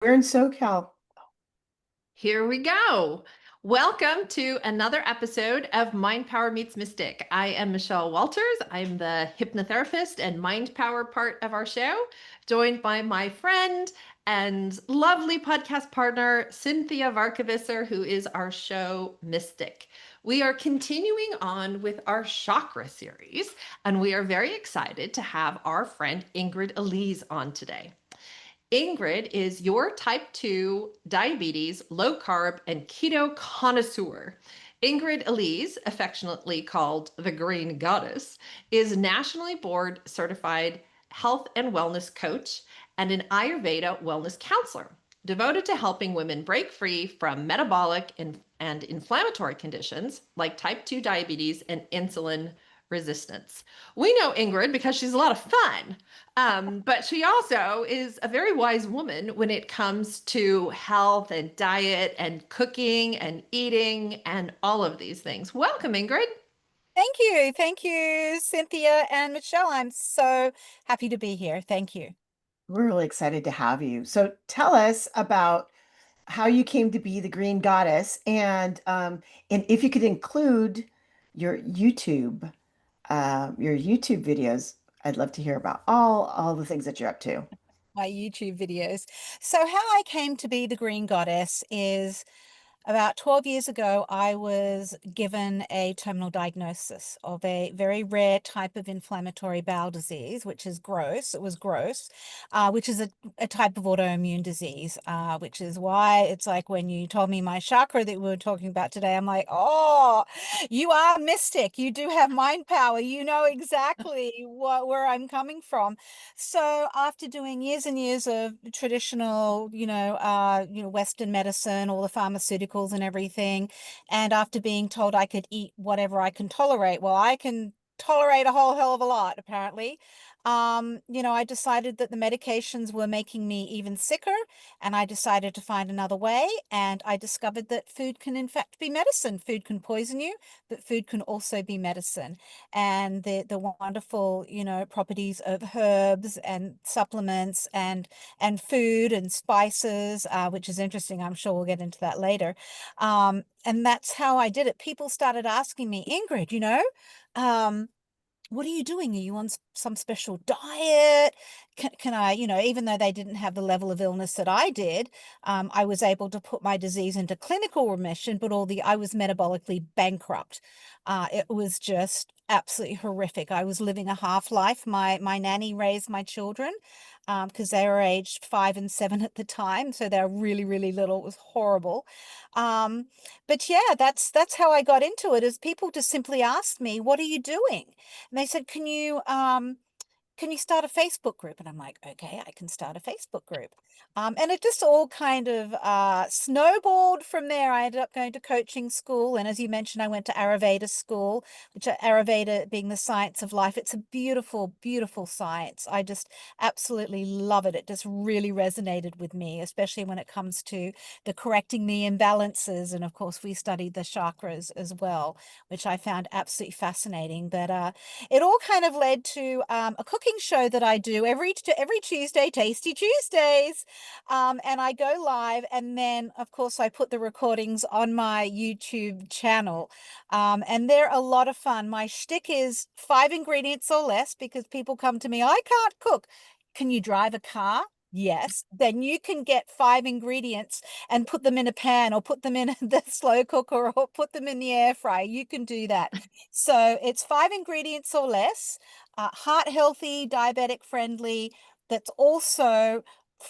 We're in SoCal. Here we go. Welcome to another episode of Mind Power Meets Mystic. I am Michelle Walters. I'm the hypnotherapist and mind power part of our show, joined by my friend and lovely podcast partner, Cinthia Varkevisser, who is our show mystic. We are continuing on with our chakra series, and we are very excited to have our friend Ingrid Elise on today. Ingrid is your type 2 diabetes, low carb, and keto connoisseur. Ingrid Elise, affectionately called the Green Goddess, is nationally board certified health and wellness coach and an Ayurveda wellness counselor, devoted to helping women break free from metabolic and inflammatory conditions like type 2 diabetes and insulin resistance. We know Ingrid because she's a lot of fun. But she also is a very wise woman when it comes to health and diet and cooking and eating and all of these things. Welcome, Ingrid. Thank you. Thank you, Cynthia and Michelle. I'm so happy to be here. Thank you. We're really excited to have you. So tell us about how you came to be the Green Goddess and if you could include your YouTube videos, I'd love to hear about all the things that you're up to. My YouTube videos. So how I came to be the Green Goddess is about 12 years ago, I was given a terminal diagnosis of a very rare type of inflammatory bowel disease, which is gross. It was gross, which is a type of autoimmune disease, which is why it's like when you told me my chakra that we were talking about today, I'm like, oh, you are mystic. You do have mind power. You know exactly where I'm coming from. So after doing years and years of traditional, Western medicine, all the pharmaceuticals and everything, and after being told I could eat whatever I can tolerate, well, I can tolerate a whole hell of a lot, apparently. I decided that the medications were making me even sicker, and I decided to find another way. And I discovered that food can, in fact, be medicine. Food can poison you, but food can also be medicine. And the wonderful, properties of herbs and supplements and food and spices, which is interesting. I'm sure we'll get into that later. And that's how I did it. People started asking me, Ingrid, what are you doing? Are you on some special diet? Can I, even though they didn't have the level of illness that I did, I was able to put my disease into clinical remission, but I was metabolically bankrupt. It was just absolutely horrific. I was living a half life. My nanny raised my children because they were aged 5 and 7 at the time, so they were really, really little. It was horrible. Um, but yeah, that's how I got into it. Is people just simply asked me, "What are you doing?" And they said, can you start a Facebook group? And I'm like, okay, I can start a Facebook group. And it just all kind of snowballed from there. I ended up going to coaching school. And as you mentioned, I went to Ayurveda school, which Ayurveda being the science of life. It's a beautiful, beautiful science. I just absolutely love it. It just really resonated with me, especially when it comes to the correcting the imbalances. And of course, we studied the chakras as well, which I found absolutely fascinating. But it all kind of led to a cooking show that I do every Tuesday, Tasty Tuesdays, and I go live, and then of course I put the recordings on my YouTube channel, and they're a lot of fun. My shtick is 5 ingredients or less because people come to me, I can't cook. Can you drive a car? Yes, then you can get 5 ingredients and put them in a pan or put them in the slow cooker or put them in the air fryer. You can do that. So it's 5 ingredients or less, heart healthy, diabetic friendly, that's also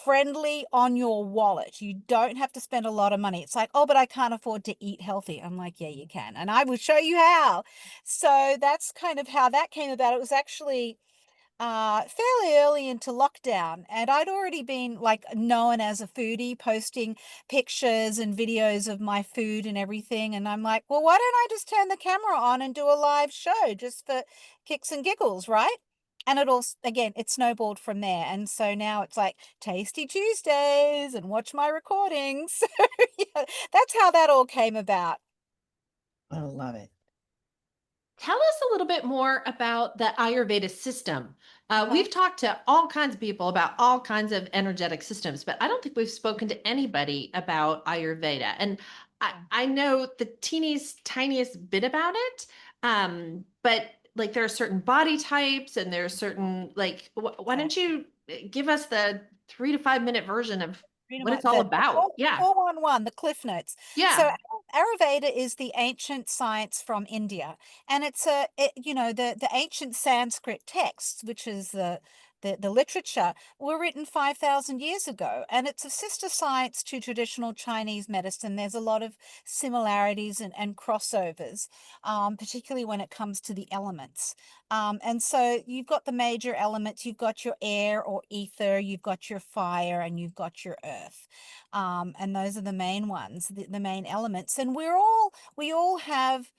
friendly on your wallet. You don't have to spend a lot of money. It's like, oh, but I can't afford to eat healthy. I'm like, yeah, you can. And I will show you how. So that's kind of how that came about. It was actually fairly early into lockdown, and I'd already been like known as a foodie, posting pictures and videos of my food and everything. And I'm like, well, why don't I just turn the camera on and do a live show just for kicks and giggles, right? And it all, again, it snowballed from there. And so now it's like Tasty Tuesdays and watch my recordings. So yeah, that's how that all came about. I love it. Tell us a little bit more about the Ayurveda system. We've talked to all kinds of people about all kinds of energetic systems, but I don't think we've spoken to anybody about Ayurveda. And I know the teeniest, tiniest bit about it. But like there are certain body types and there are certain, like, why don't you give us the 3 to 5 minute version of Pretty what it's much all the about? Yeah. 411, the Cliff Notes. So Yeah. Ayurveda is the ancient science from India, and the ancient Sanskrit texts, which is the literature, were written 5,000 years ago, and it's a sister science to traditional Chinese medicine. There's a lot of similarities and crossovers, particularly when it comes to the elements. And so you've got the major elements, you've got your air or ether, you've got your fire, and you've got your earth. And those are the main ones, the main elements. And we all have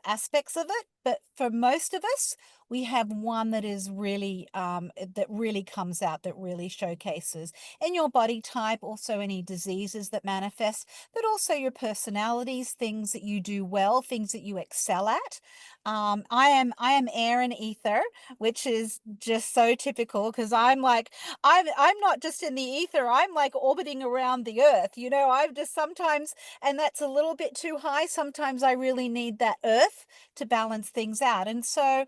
aspects of it, but for most of us, we have one that is really that really comes out, that really showcases in your body type, also any diseases that manifest, but also your personalities, things that you do well, things that you excel at. I am air and ether, which is just so typical because I'm not just in the ether, I'm like orbiting around the earth. I've just sometimes, and that's a little bit too high. Sometimes I really need that earth to balance things out. And so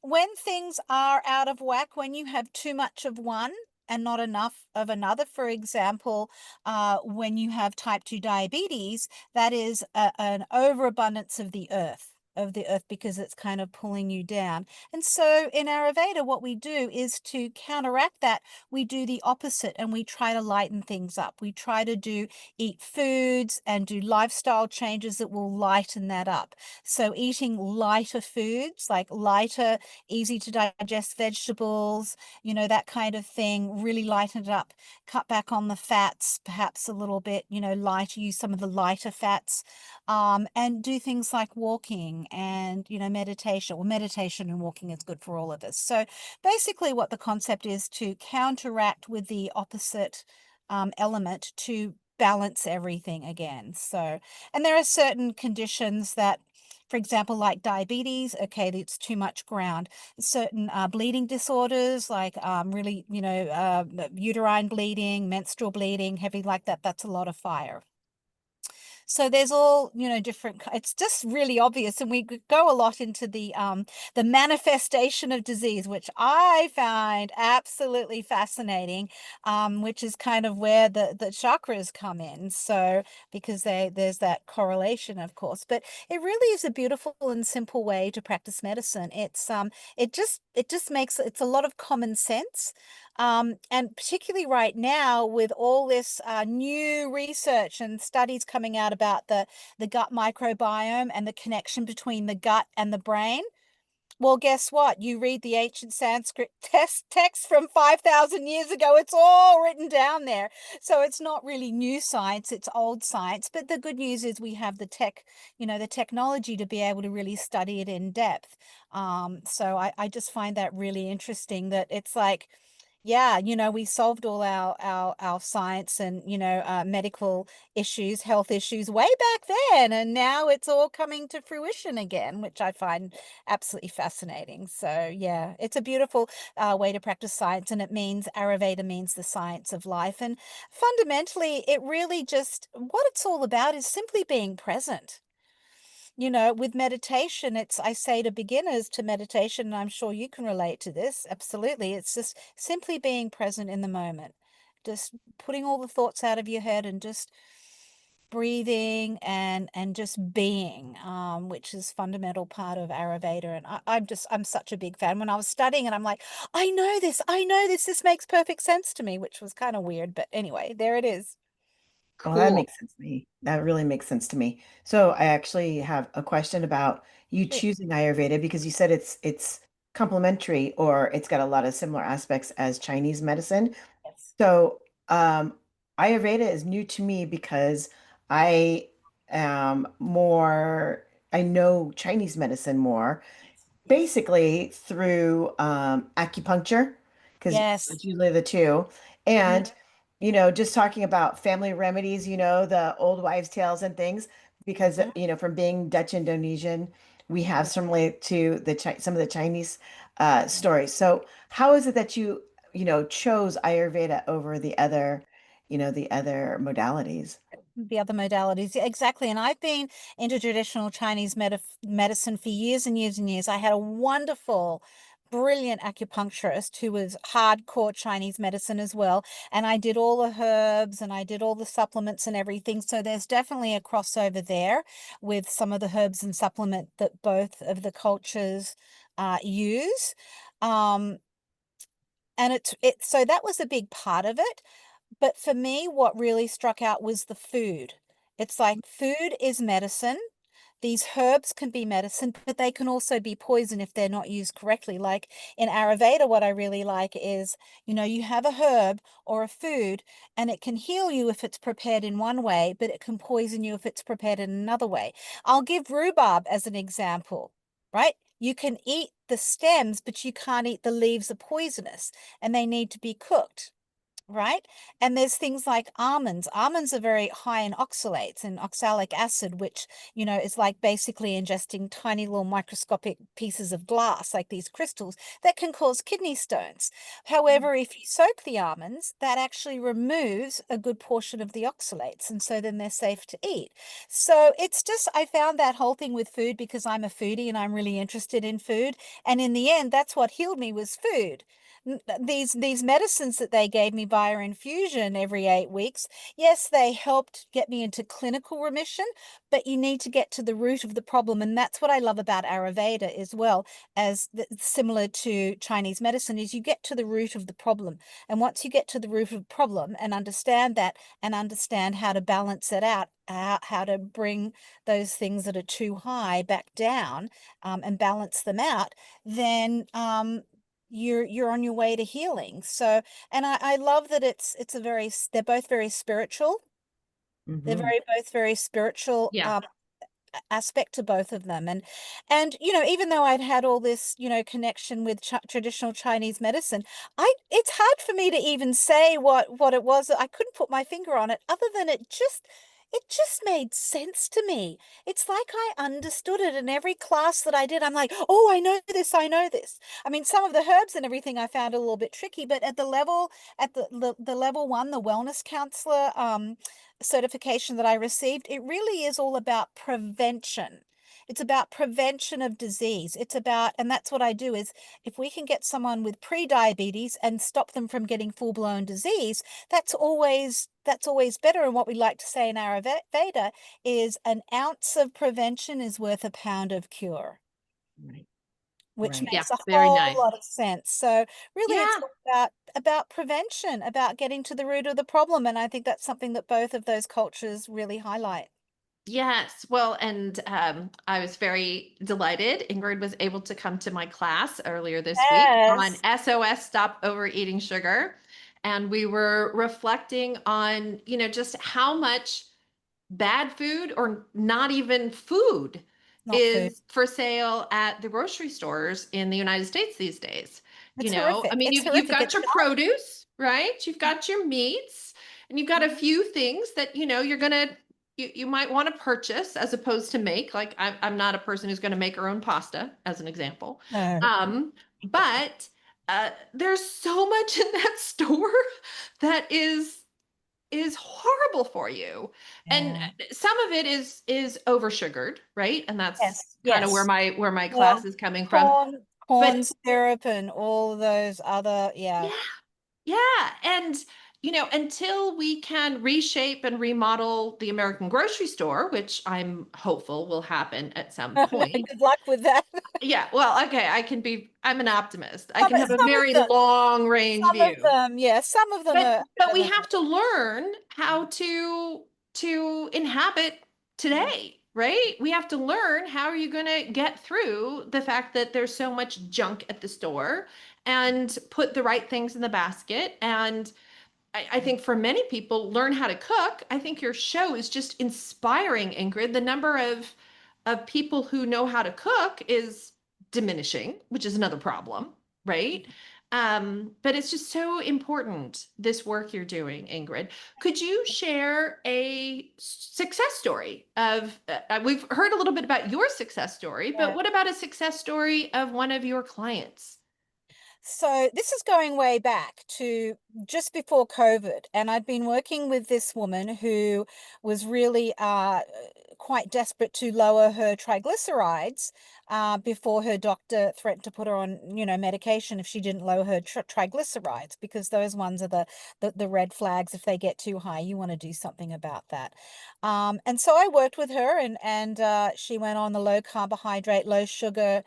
when things are out of whack, when you have too much of one and not enough of another, for example, when you have type 2 diabetes, that is an overabundance of the earth because it's kind of pulling you down. And so in Ayurveda, what we do is to counteract that, we do the opposite and we try to lighten things up. We try to eat foods and do lifestyle changes that will lighten that up. So eating lighter foods, like lighter, easy to digest vegetables, that kind of thing, really lighten it up, cut back on the fats, perhaps a little bit, lighter, use some of the lighter fats, and do things like walking and, meditation. Well, meditation and walking is good for all of us. So basically what the concept is to counteract with the opposite element to balance everything again. So, and there are certain conditions that, for example, like diabetes, okay, it's too much ground. Certain bleeding disorders, like really, uterine bleeding, menstrual bleeding, heavy like that, that's a lot of fire. So there's all, different, it's just really obvious. And we go a lot into the manifestation of disease, which I find absolutely fascinating, which is kind of where the chakras come in. So because there's that correlation, of course, but it really is a beautiful and simple way to practice medicine. It just makes, it's a lot of common sense. And particularly right now, with all this new research and studies coming out about the gut microbiome and the connection between the gut and the brain. Well, guess what? You read the ancient Sanskrit text from 5,000 years ago. It's all written down there. So it's not really new science, it's old science. But the good news is we have the technology to be able to really study it in depth. So I just find that really interesting, that it's like, yeah, we solved all our science and, medical issues, health issues way back then. And now it's all coming to fruition again, which I find absolutely fascinating. So, yeah, it's a beautiful way to practice science. And Ayurveda means the science of life. And fundamentally, it really just, what it's all about is simply being present. With meditation, I say to beginners to meditation, and I'm sure you can relate to this. Absolutely. It's just simply being present in the moment, just putting all the thoughts out of your head and just breathing and just being, which is fundamental part of Ayurveda. And I'm such a big fan. When I was studying it, I'm like, I know this, this makes perfect sense to me, which was kind of weird. But anyway, there it is. Oh, that Cool. makes sense to me. That really makes sense to me. So I actually have a question about you Sure. choosing Ayurveda because you said it's complementary or it's got a lot of similar aspects as Chinese medicine. Yes. So Ayurveda is new to me because I am more, I know Chinese medicine more Yes. basically through acupuncture, because Yes. it's usually the two. Mhm. And, just talking about family remedies, the old wives' tales and things, because, Mhm. from being Dutch Indonesian, we have Yeah. some relate to some of the Chinese stories. So how is it that you chose Ayurveda over the other modalities? The other modalities. Yeah, exactly. And I've been into traditional Chinese medicine for years and years and years. I had a wonderful, brilliant acupuncturist who was hardcore Chinese medicine as well. And I did all the herbs and I did all the supplements and everything. So there's definitely a crossover there with some of the herbs and supplement that both of the cultures use. Um, and so that was a big part of it. But for me, what really struck out was the food. It's like food is medicine. These herbs can be medicine, but they can also be poison if they're not used correctly. Like in Ayurveda, what I really like is, you have a herb or a food and it can heal you if it's prepared in one way, but it can poison you if it's prepared in another way. I'll give rhubarb as an example, right? You can eat the stems, but you can't eat the leaves are poisonous and they need to be cooked. Right. And there's things like almonds. Almonds are very high in oxalates and oxalic acid, which, is like basically ingesting tiny little microscopic pieces of glass, like these crystals that can cause kidney stones. However, if you soak the almonds, that actually removes a good portion of the oxalates. And so then they're safe to eat. So it's just, I found that whole thing with food because I'm a foodie and I'm really interested in food. And in the end, that's what healed me was food. These medicines that they gave me via infusion every 8 weeks, yes, they helped get me into clinical remission, but you need to get to the root of the problem. And that's what I love about Ayurveda as well as similar to Chinese medicine is you get to the root of the problem. And once you get to the root of the problem and understand that and understand how to balance it out, how to bring those things that are too high back down and balance them out, then you're on your way to healing. So, and I love that they're both very spiritual. They're Hmm. very both very spiritual Yeah. aspect to both of them. And even though I'd had all this connection with traditional Chinese medicine, I it's hard for me to even say what it was. I couldn't put my finger on it other than it just made sense to me. It's like I understood it in every class that I did. I'm like, oh, I know this, I know this. I mean, some of the herbs and everything I found a little bit tricky, but at the level one, the wellness counselor certification that I received, it really is all about prevention. It's about prevention of disease. And that's what I do is if we can get someone with pre-diabetes and stop them from getting full-blown disease, that's always better. And what we like to say in Ayurveda is an ounce of prevention is worth a pound of cure, Right. which Right. Yeah. makes a Very whole nice. lot of sense. So really it's Yeah. all about prevention, about getting to the root of the problem. And I think that's something that both of those cultures really highlight. Yes. Well, and I was very delighted. Ingrid was able to come to my class earlier this week on Yes. SOS Stop Overeating Sugar. And we were reflecting on, just how much bad food or not even food Not food. is for sale at the grocery stores in the United States these days. It's I horrific. mean, It's you've horrific. got It's your produce, right? You've got your meats, and you've got a Mhm. few things that you might want to purchase as opposed to make. Like I'm not a person who's going to make her own pasta, as an example. No. But there's so much in that store that is horrible for you. And Yeah. some of it is over sugared, right? And that's Yes. kind of where Yes. my Yeah. class is coming from. Corn But syrup and all those other, yeah. yeah, yeah. And until we can reshape and remodel the American grocery store, which I'm hopeful will happen at some point. Good luck with that. Yeah, well, okay, I'm an optimist. I can have a Some of very them, long range some of view. them, yeah, some of them are But we better have to learn how to inhabit today, right? We have to learn how are you going to get through the fact that there's so much junk at the store and put the right things in the basket. And I think for many people, learn how to cook. I think your show is just inspiring, Ingrid. The number of people who know how to cook is diminishing, which is another problem, right? But it's just so important, this work you're doing, Ingrid. Could you share a success story we've heard a little bit about your success story, but Yeah. what about a success story of one of your clients? So this is going way back to just before COVID, and I'd been working with this woman who was really quite desperate to lower her triglycerides before her doctor threatened to put her on, medication if she didn't lower her triglycerides, because those ones are the red flags. If they get too high, you want to do something about that. And so I worked with her, and she went on the low carbohydrate, low sugar,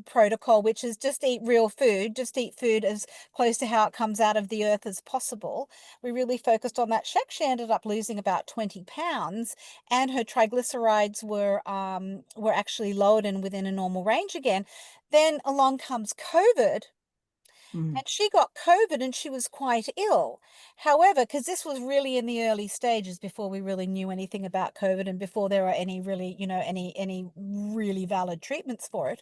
protocol, which is just eat real food, just eat food as close to how it comes out of the earth as possible. We really focused on that. She ended up losing about 20 pounds, and her triglycerides were actually lowered and within a normal range again. Then along comes COVID, Mm. and she got COVID and she was quite ill. However, because this was really in the early stages before we really knew anything about COVID and before there were any really, any really valid treatments for it.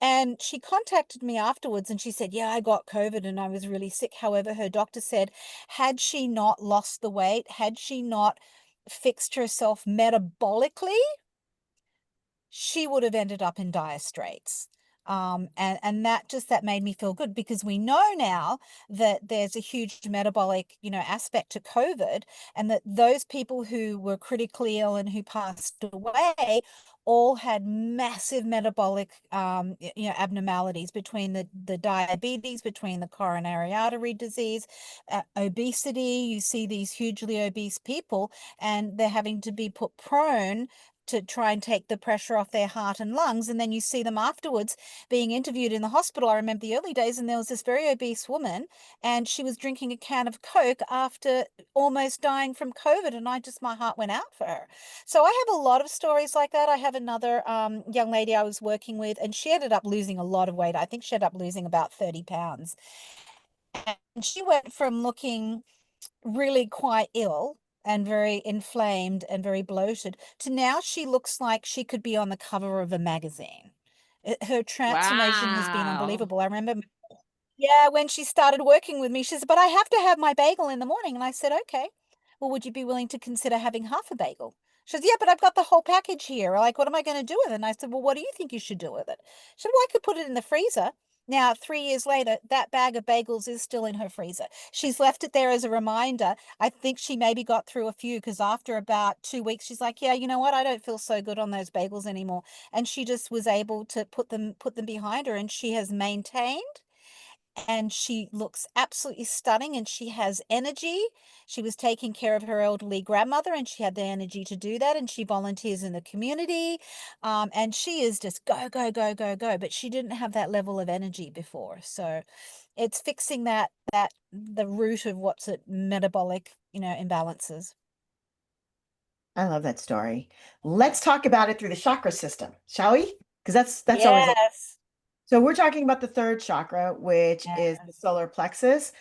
And she contacted me afterwards and she said, yeah, I got COVID and I was really sick. However, her doctor said, had she not lost the weight, had she not fixed herself metabolically, she would have ended up in dire straits. And that made me feel good, because we know now that there's a huge metabolic, aspect to COVID, and that those people who were critically ill and who passed away all had massive metabolic, abnormalities, between the diabetes, between the coronary artery disease, obesity. You see these hugely obese people, and they're having to be put prone to try and take the pressure off their heart and lungs. And then you see them afterwards being interviewed in the hospital. I remember the early days, and there was this very obese woman, and she was drinking a can of Coke after almost dying from COVID. And my heart went out for her. So I have a lot of stories like that. I have another young lady I was working with, and she ended up losing a lot of weight. I think she ended up losing about 30 pounds. And she went from looking really quite ill and very inflamed and very bloated to now she looks like she could be on the cover of a magazine. Her transformation has been Wow. unbelievable. I remember, yeah, when she started working with me, she said, but I have to have my bagel in the morning. And I said, okay, well, would you be willing to consider having half a bagel? She said, yeah, but I've got the whole package here. Like, what am I going to do with it? And I said, well, what do you think you should do with it? She said, well, I could put it in the freezer. Now, 3 years later, that bag of bagels is still in her freezer. She's left it there as a reminder. I think she maybe got through a few, because after about 2 weeks, she's like, yeah, you know what? I don't feel so good on those bagels anymore. And she just was able to put them behind her, and she has maintained, and she looks absolutely stunning, and she has energy. She was taking care of her elderly grandmother, and she had the energy to do that, and she volunteers in the community. And she is just go, go, go, go, go. But she didn't have that level of energy before. So it's fixing that the root of what's it, metabolic, imbalances. I love that story. Let's talk about it through the chakra system, shall we? Because that's always a Yes. So we're talking about the third chakra, which is the Yes. solar plexus,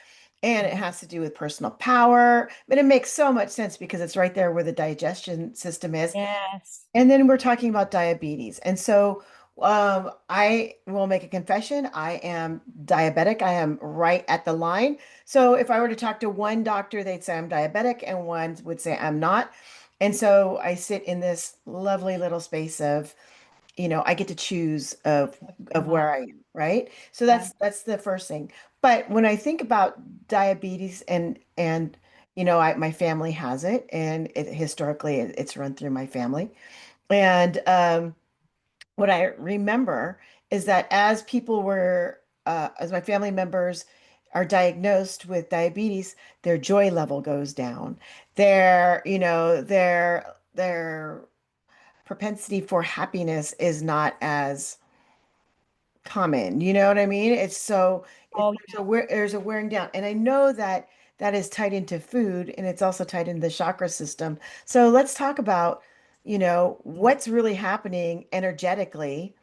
and it has to do with personal power. But it makes so much sense because it's right there where the digestion system is. Yes. And then we're talking about diabetes. And so I will make a confession. I am diabetic. I am right at the line. So if I were to talk to one doctor, they'd say I'm diabetic, and one would say I'm not. And so I sit in this lovely little space of, I get to choose of Yeah. where I am, right? So Yeah. that's the first thing. But when I think about diabetes and my family has it, and historically it's run through my family. And what I remember is that as my family members are diagnosed with diabetes, their joy level goes down. Their propensity for happiness is not as common. You know what I mean? Oh, There's a wearing down, and I know that that is tied into food, and it's also tied into the chakra system. So let's talk about, what's really happening energetically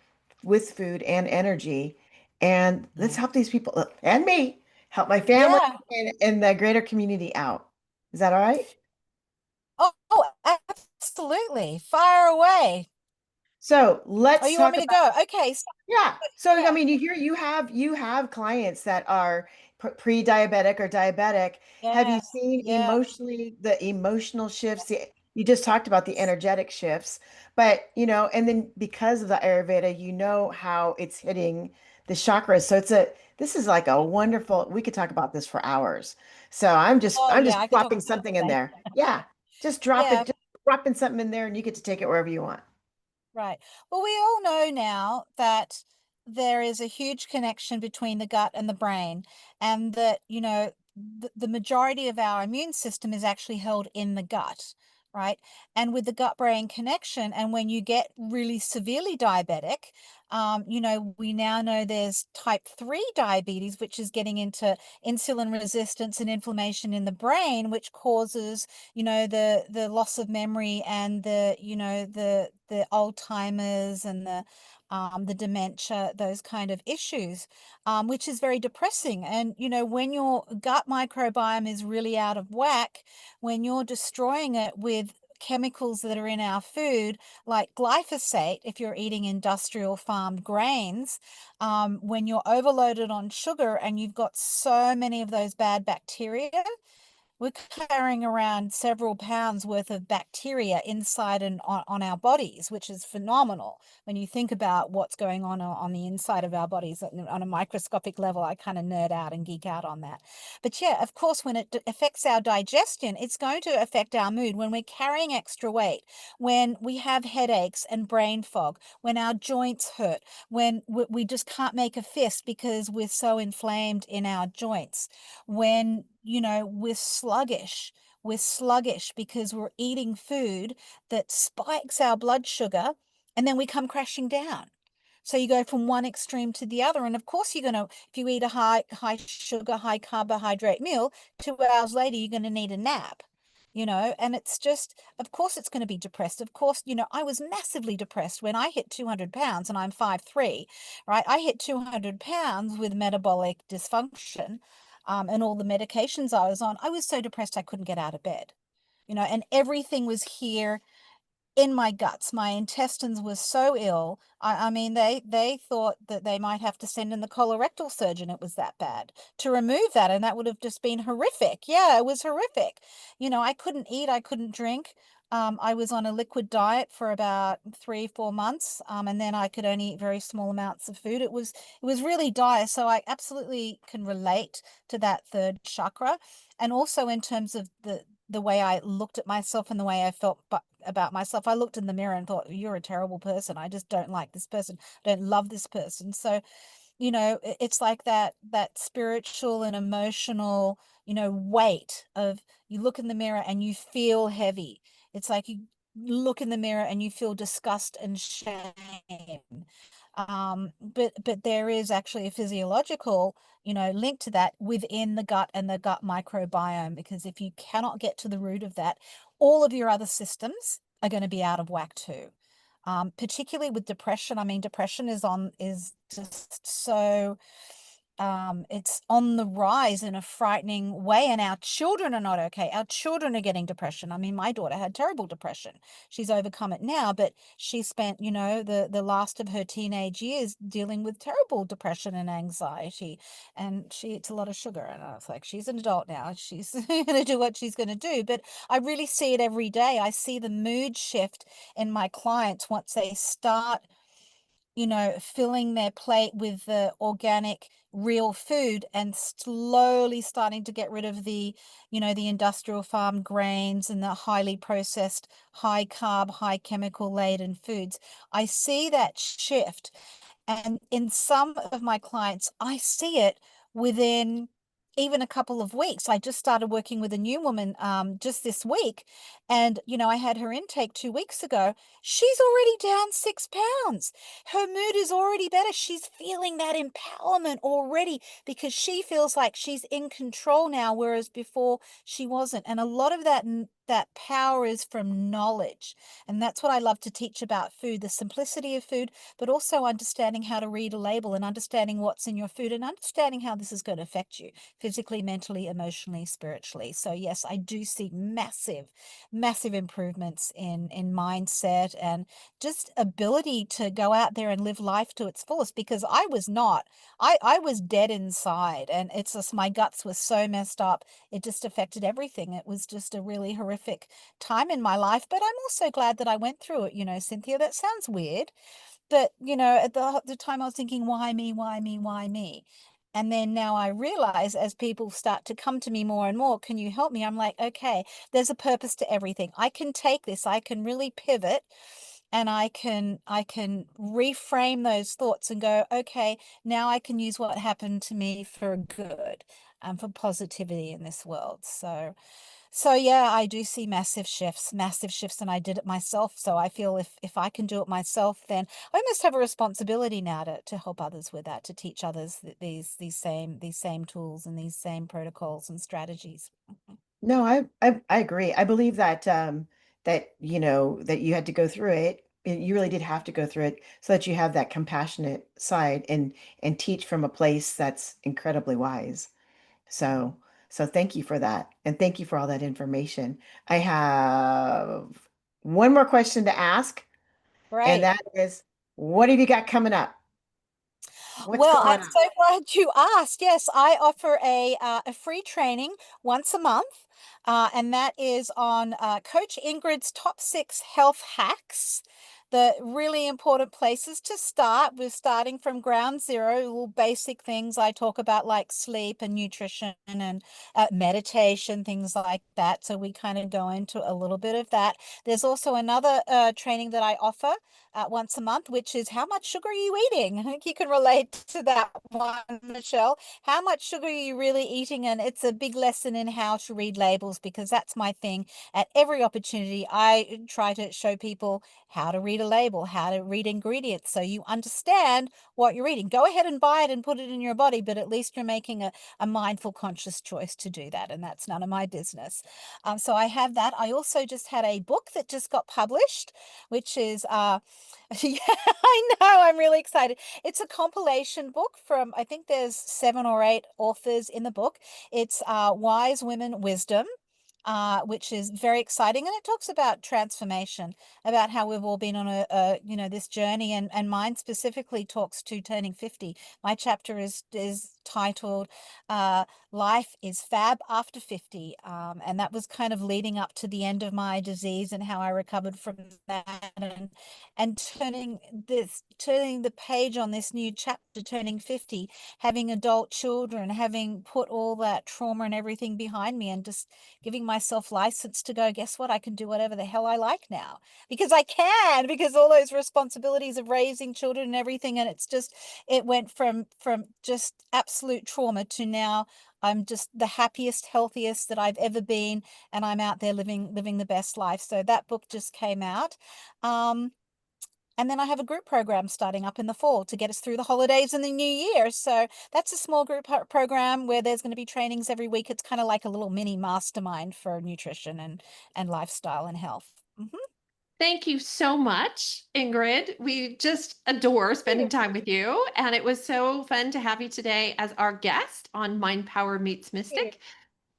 with food and energy, and let's yeah. help these people and me help my family Yeah. and the greater community out. Is that all right? Oh, absolutely. Fire away. So Oh, let's you want talk me to about. go? Okay. So, Yeah. So I yeah. mean, you have clients that are pre-diabetic or diabetic. Have you Yes. seen Yeah. the emotional shifts? You just talked about the energetic shifts, but and then because of the Ayurveda, you know how it's hitting the chakras. So this is like a wonderful, we could talk about this for hours. So Oh I'm yeah, just I could talk dropping about something it in all day. there. Yeah. Yeah, Just dropping something in there and you get to take it wherever you want. right. Well, we all know now that there is a huge connection between the gut and the brain, and that, the majority of our immune system is actually held in the gut, right? And with the gut-brain connection, and when you get really severely diabetic, we now know there's type 3 diabetes, which is getting into insulin resistance and inflammation in the brain, which causes the loss of memory and the Alzheimer's and the dementia, those kind of issues, which is very depressing. And when your gut microbiome is really out of whack, when you're destroying it with chemicals that are in our food, like glyphosate, if you're eating industrial farmed grains, when you're overloaded on sugar and you've got so many of those bad bacteria, we're carrying around several pounds worth of bacteria inside and on our bodies, which is phenomenal when you think about what's going on the inside of our bodies on a microscopic level. I kind of nerd out and geek out on that. But yeah, of course, when it affects our digestion, it's going to affect our mood. When we're carrying extra weight, when we have headaches and brain fog, when our joints hurt, when we just can't make a fist because we're so inflamed in our joints, when we're sluggish because we're eating food that spikes our blood sugar, and then we come crashing down. So you go from one extreme to the other. And of course, if you eat a high sugar, high carbohydrate meal, 2 hours later, you're going to need a nap. And it's just, of course, it's going to be depressed. Of course, I was massively depressed when I hit 200 pounds, and I'm 5'3", right? I hit 200 pounds with metabolic dysfunction, and all the medications I was on. I was so depressed I couldn't get out of bed, and everything was here in my guts. My intestines were so ill. I mean, they thought that they might have to send in the colorectal surgeon. It was that bad to remove that, and that would have just been horrific. Yeah, it was horrific. I couldn't eat, I couldn't drink. I was on a liquid diet for about 3, 4 months, and then I could only eat very small amounts of food. It was really dire. So I absolutely can relate to that third chakra, and also in terms of the way I looked at myself and the way I felt about myself. I looked in the mirror and thought, you're a terrible person. I just don't like this person. I don't love this person. So, it's like that spiritual and emotional, weight of, you look in the mirror and you feel heavy. It's like you look in the mirror and you feel disgust and shame. But there is actually a physiological, link to that within the gut and the gut microbiome, because if you cannot get to the root of that, all of your other systems are going to be out of whack too. Particularly with depression. I mean, depression is just so, it's on the rise in a frightening way, and our children are not okay. Our children are getting depression. I mean, my daughter had terrible depression. She's overcome it now, but she spent, the last of her teenage years dealing with terrible depression and anxiety, and she eats a lot of sugar. And I was like, she's an adult now. She's going to do what she's going to do. But I really see it every day. I see the mood shift in my clients once they start, filling their plate with the organic, real food, and slowly starting to get rid of the industrial farm grains and the highly processed, high carb, high chemical laden foods. I see that shift. And in some of my clients, I see it within even a couple of weeks. I just started working with a new woman just this week. And, I had her intake 2 weeks ago. She's already down 6 pounds. Her mood is already better. She's feeling that empowerment already because she feels like she's in control now, whereas before she wasn't. And a lot of that power is from knowledge. And that's what I love to teach about food, the simplicity of food, but also understanding how to read a label and understanding what's in your food and understanding how this is going to affect you physically, mentally, emotionally, spiritually. So yes, I do see massive, massive improvements in mindset and just ability to go out there and live life to its fullest, because I was not. I was dead inside, and it's just my guts were so messed up. It just affected everything. It was just a really horrific time in my life, but I'm also glad that I went through it, Cinthia. That sounds weird, But, at the time I was thinking, why me, why me, why me? And then now I realize, as people start to come to me more and more, can you help me? I'm like, okay, there's a purpose to everything. I can take this, I can really pivot, and I can reframe those thoughts and go, okay, now I can use what happened to me for good, for positivity in this world. So yeah, I do see massive shifts, and I did it myself. So I feel if I can do it myself, then I almost have a responsibility now to help others with that, to teach others these same tools and these same protocols and strategies. No, I agree. I believe that that that you had to go through it. You really did have to go through it so that you have that compassionate side and teach from a place that's incredibly wise. So so thank you for that. And thank you for all that information. I have one more question to ask, and Right. that is, what have you got coming up? What's Well, I'm going on? so glad you asked. Yes, I offer a free training once a month, and that is on Coach Ingrid's top 6 health hacks. The really important places to start. We're starting from ground zero, all basic things I talk about, like sleep and nutrition and meditation, things like that. So we kind of go into a little bit of that. There's also another training that I offer once a month, which is, how much sugar are you eating? I think you can relate to that one, Michelle. How much sugar are you really eating? And it's a big lesson in how to read labels, because that's my thing. At every opportunity, I try to show people how to read a label, how to read ingredients, so you understand what you're eating. Go ahead and buy it and put it in your body, but at least you're making a mindful, conscious choice to do that. And that's none of my business. So I have that. I also just had a book that just got published, which is yeah, I know. I'm really excited. It's a compilation book from, I think there's 7 or 8 authors in the book. It's Wise Women Wisdom, which is very exciting. And it talks about transformation, about how we've all been on this journey. And mine specifically talks to turning 50. My chapter is titled Life is Fab After 50. And that was kind of leading up to the end of my disease and how I recovered from that. And turning the page on this new chapter, turning 50, having adult children, having put all that trauma and everything behind me, and just giving myself license to go, guess what? I can do whatever the hell I like now, because I can, because all those responsibilities of raising children and everything. And it went from just absolute trauma to now I'm just the happiest, healthiest that I've ever been. And I'm out there living the best life. So that book just came out. Um, and then I have a group program starting up in the fall to get us through the holidays and the new year. So that's a small group program where there's going to be trainings every week. It's kind of like a little mini mastermind for nutrition and lifestyle and health. Mhm. Thank you so much, Ingrid. We just adore spending time with you. And it was so fun to have you today as our guest on Mind Power Meets Thank you. Mystic.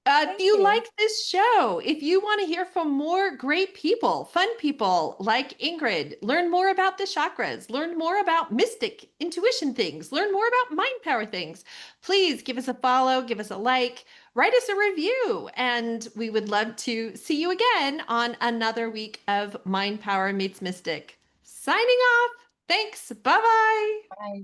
If Thank you you. like this show, if you want to hear from more great people, fun people like Ingrid, learn more about the chakras, learn more about mystic intuition things, learn more about mind power things, please give us a follow, give us a like, write us a review, and we would love to see you again on another week of Mind Power Meets Mystic. Signing off. Thanks. Bye bye. Bye.